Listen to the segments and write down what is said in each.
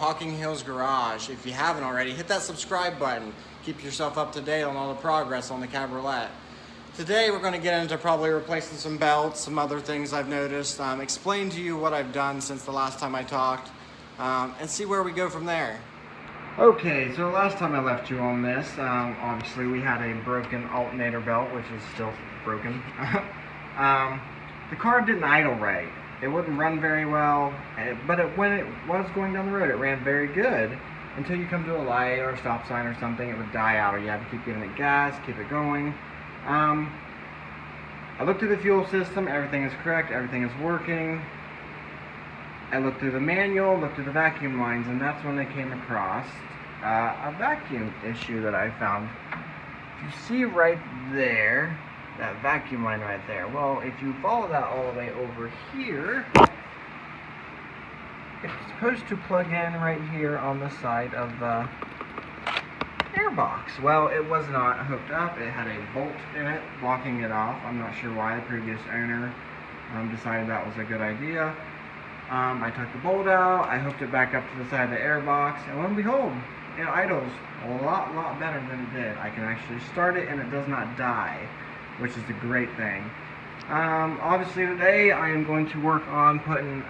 Talking Hills Garage. If you haven't already, hit that subscribe button. Keep yourself up to date on all the progress on the cabriolet. Today we're going to get into probably replacing some belts, some other things I've noticed, explain to you what I've done since the last time I talked, and see where we go from there. Okay, so last time I left you on this, obviously we had a broken alternator belt, which is still broken. The car didn't idle right. It wouldn't run very well, but when it was going down the road, it ran very good until you come to a light or a stop sign or something. It would die out, or you have to keep giving it gas, keep it going. I looked through the fuel system, everything is correct, everything is working. I looked through the manual, looked through the vacuum lines, and that's when I came across a vacuum issue that I found. If you see right there, that vacuum line right there, well, if you follow that all the way over here, it's supposed to plug in right here on the side of the airbox. Well, it was not hooked up. It had a bolt in it blocking it off. I'm not sure why the previous owner decided that was a good idea. I took the bolt out, I hooked it back up to the side of the airbox, and lo and behold, it idles a lot better than it did. I can actually start it and it does not die, which is a great thing. Obviously today I am going to work on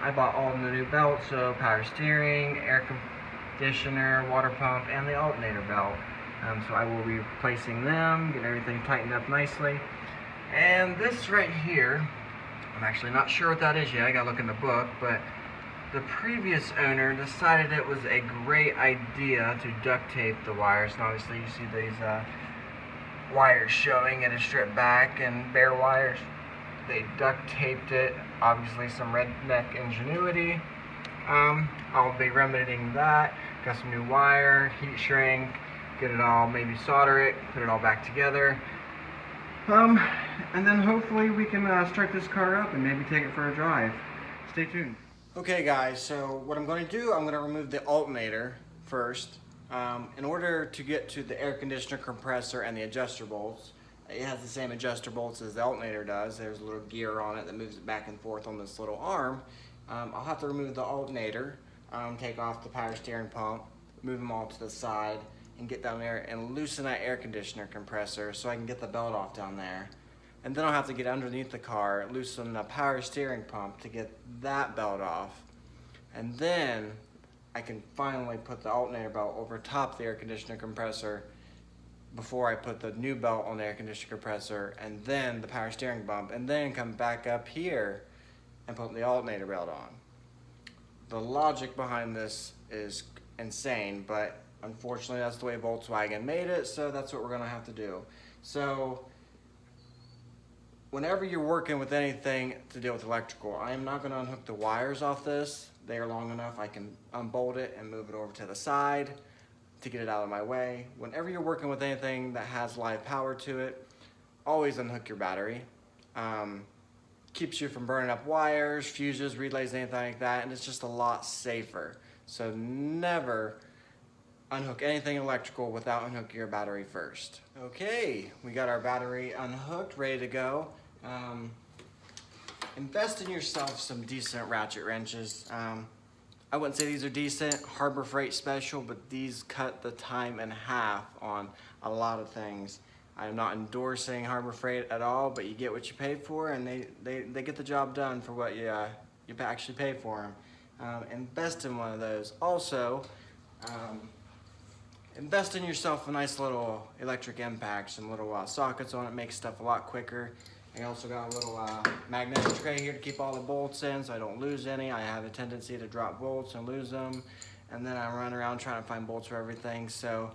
I bought all the new belts, so power steering, air conditioner, water pump, and the alternator belt. So I will be replacing them, get everything tightened up nicely. And this right here, I'm actually not sure what that is yet, I gotta look in the book, but the previous owner decided it was a great idea to duct tape the wires. And obviously you see these wires showing it is stripped back and bare wires. They duct taped it, obviously some redneck ingenuity. I'll be remedying that, got some new wire, heat shrink, get it all, maybe solder it, put it all back together. And then hopefully we can start this car up and maybe take it for a drive. Stay tuned. Okay guys, so what I'm going to do, I'm going to remove the alternator first. In order to get to the air conditioner compressor and the adjuster bolts, it has the same adjuster bolts as the alternator does. There's a little gear on it that moves it back and forth on this little arm. I'll have to remove the alternator, take off the power steering pump, move them all to the side, and get down there and loosen that air conditioner compressor so I can get the belt off down there. And then I'll have to get underneath the car, loosen the power steering pump to get that belt off. And then I can finally put the alternator belt over top the air conditioner compressor before I put the new belt on the air conditioner compressor, and then the power steering pump, and then come back up here and put the alternator belt on. The logic behind this is insane, but unfortunately that's the way Volkswagen made it, so that's what we're gonna have to do. So whenever you're working with anything to deal with electrical, I am not going to unhook the wires off this. They are long enough. I can unbolt it and move it over to the side to get it out of my way. Whenever you're working with anything that has live power to it, always unhook your battery. Keeps you from burning up wires, fuses, relays, anything like that, and it's just a lot safer. So never unhook anything electrical without unhooking your battery first. Okay, we got our battery unhooked, ready to go. Invest in yourself some decent ratchet wrenches. I wouldn't say these are decent, Harbor Freight special, but these cut the time in half on a lot of things. I'm not endorsing Harbor Freight at all, but you get what you pay for, and they get the job done for what you actually pay for them. Invest in one of those. Also, invest in yourself a nice little electric impact, some little sockets on it, makes stuff a lot quicker. I also got a little magnetic tray here to keep all the bolts in so I don't lose any. I have a tendency to drop bolts and lose them, and then I run around trying to find bolts for everything. So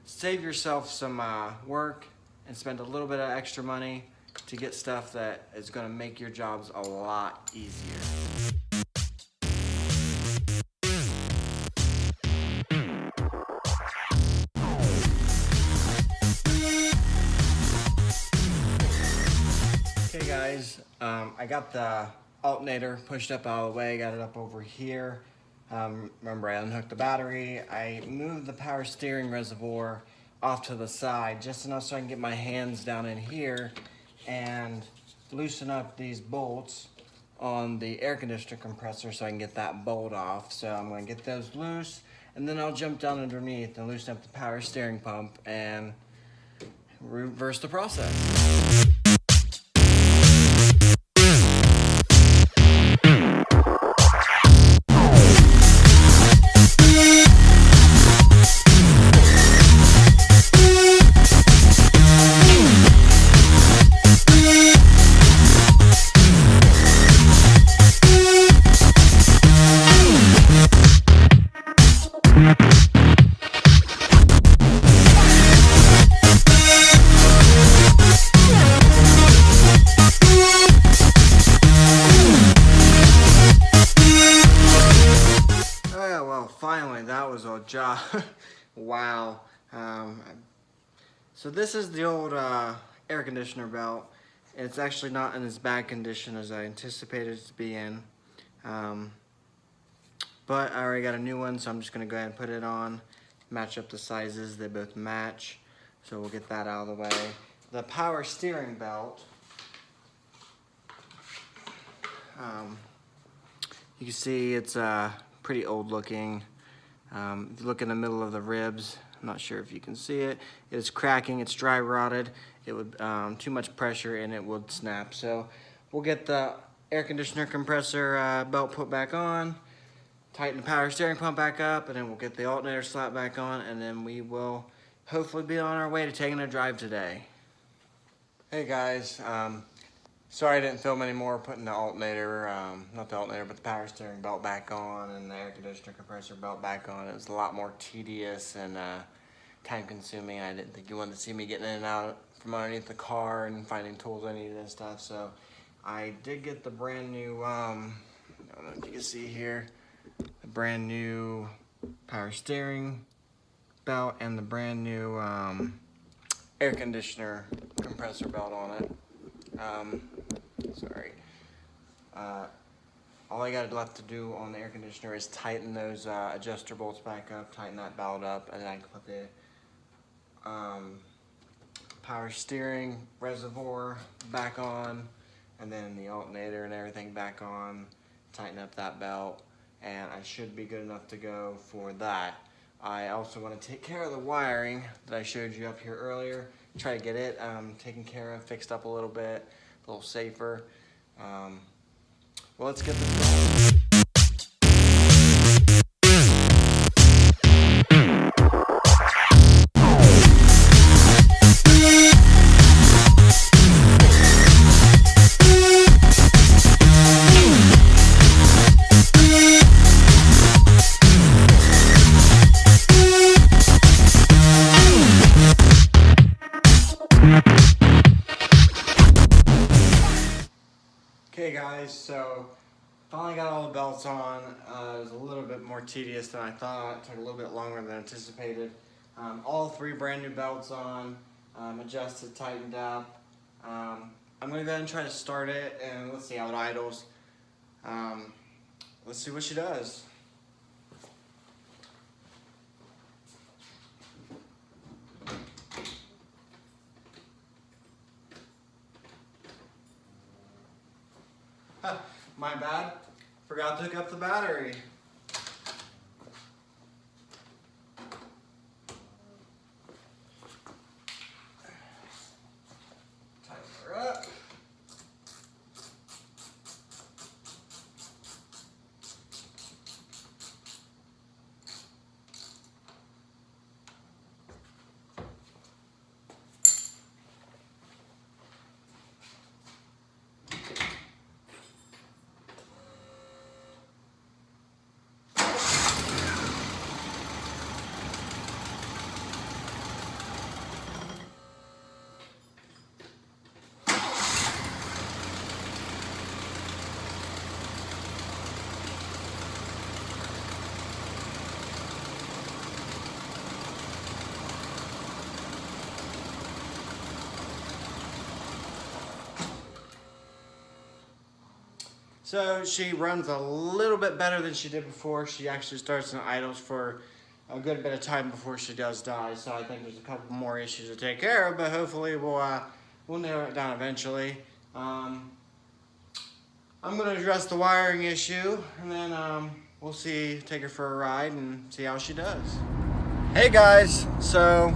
save yourself some work and spend a little bit of extra money to get stuff that is going to make your jobs a lot easier. Okay guys, I got the alternator pushed up out of the way, got it up over here. Remember, I unhooked the battery. I moved the power steering reservoir off to the side just enough so I can get my hands down in here and loosen up these bolts on the air conditioner compressor so I can get that bolt off. So I'm gonna get those loose, and then I'll jump down underneath and loosen up the power steering pump and reverse the process. Finally, that was a job. Wow. So this is the old air conditioner belt. It's actually not in as bad condition as I anticipated it to be in. But I already got a new one, so I'm just going to go ahead and put it on. Match up the sizes. They both match. So we'll get that out of the way. The power steering belt. You can see it's pretty old looking. If you look in the middle of the ribs, I'm not sure if you can see it. It's cracking, it's dry rotted. It would too much pressure and it would snap. So we'll get the air conditioner compressor belt put back on, tighten the power steering pump back up, and then we'll get the alternator slap back on, and then we will hopefully be on our way to taking a drive today. Hey guys, sorry I didn't film anymore putting the alternator, not the alternator, but the power steering belt back on and the air conditioner compressor belt back on. It was a lot more tedious and time consuming. I didn't think you wanted to see me getting in and out from underneath the car and finding tools I needed and stuff. So I did get the brand new, I don't know if you can see here, the brand new power steering belt and the brand new air conditioner compressor belt on it. Sorry. All I got left to do on the air conditioner is tighten those adjuster bolts back up, tighten that belt up, and then I can put the power steering reservoir back on, and then the alternator and everything back on, tighten up that belt, and I should be good enough to go for that. I also want to take care of the wiring that I showed you up here earlier, try to get it taken care of, fixed up a little bit, a little safer. Well, let's get this going. Okay guys, so finally got all the belts on. It was a little bit more tedious than I thought. It took a little bit longer than anticipated. All three brand new belts on, adjusted, tightened up. I'm gonna go ahead and try to start it and let's see how it idles. Let's see what she does. My bad. Forgot to hook up the battery. Tighten her up. So she runs a little bit better than she did before. She actually starts and idles for a good bit of time before she does die. So I think there's a couple more issues to take care of, but hopefully we'll narrow it down eventually. I'm I'm gonna address the wiring issue, and then we'll take her for a ride and see how she does. Hey guys, so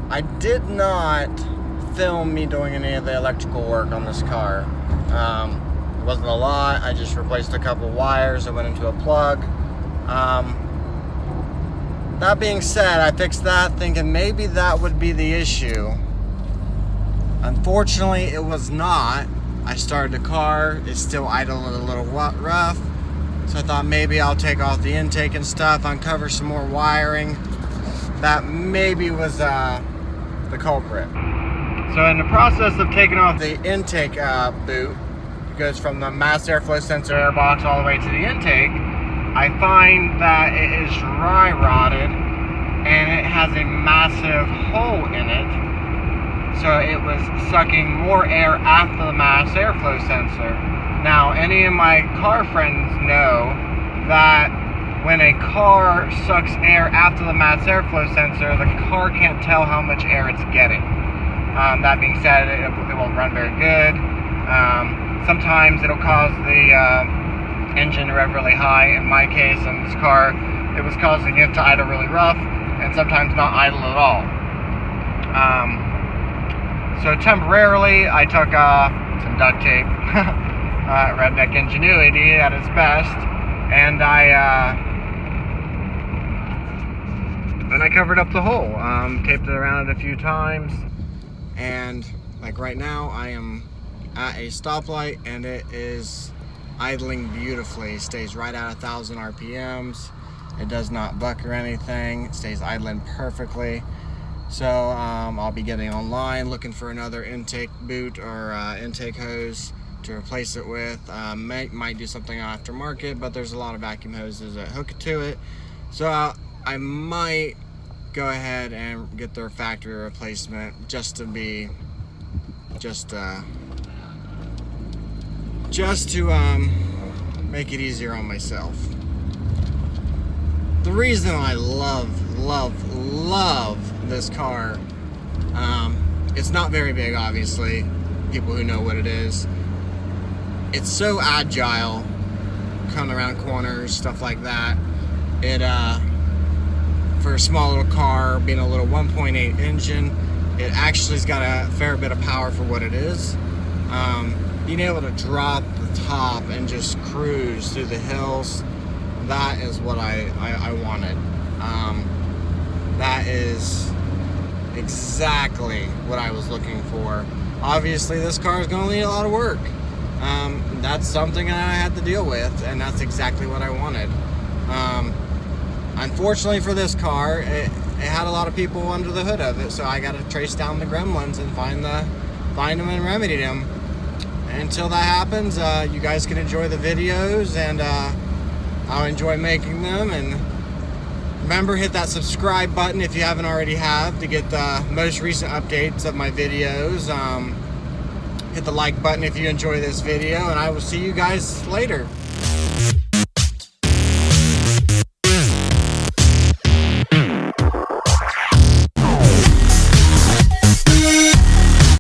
I did not film me doing any of the electrical work on this car. It wasn't a lot. I just replaced a couple wires that went into a plug. That being said, I fixed that thinking maybe that would be the issue. Unfortunately, it was not. I started the car, it's still idle and a little rough, so I thought maybe I'll take off the intake and stuff, uncover some more wiring. That maybe was the culprit. So in the process of taking off the intake boot, it goes from the mass airflow sensor air box all the way to the intake, I find that it is dry rotted and it has a massive hole in it. So it was sucking more air after the mass airflow sensor. Now, any of my car friends know that when a car sucks air after the mass airflow sensor, the car can't tell how much air it's getting. That being said, it won't run very good. Sometimes it'll cause the engine to rev really high. In my case, in this car, it was causing it to idle really rough and sometimes not idle at all. So temporarily, I took some duct tape, redneck ingenuity at its best, and I covered up the hole, taped it around it a few times, and like right now, I am at a stoplight, and it is idling beautifully. It stays right at 1,000 RPMs. It does not buck or anything. It stays idling perfectly. So I'll be getting online looking for another intake boot or intake hose to replace it with. Might do something aftermarket, but there's a lot of vacuum hoses that hook to it. So I might go ahead and get their factory replacement just to make it easier on myself. The reason I love this car, it's not very big, obviously, people who know what it is. It's so agile, coming around corners, stuff like that. It, for a small little car, being a little 1.8 engine, it actually's got a fair bit of power for what it is. Being able to drop the top and just cruise through the hills, that is what I wanted. That is exactly what I was looking for. Obviously, this car is going to need a lot of work. That's something I had to deal with, and that's exactly what I wanted. Unfortunately for this car, it had a lot of people under the hood of it, so I got to trace down the gremlins and find them and remedy them. Until that happens, you guys can enjoy the videos, and I'll enjoy making them. And remember, hit that subscribe button if you haven't already to get the most recent updates of my videos. Hit the like button if you enjoy this video, and I will see you guys later.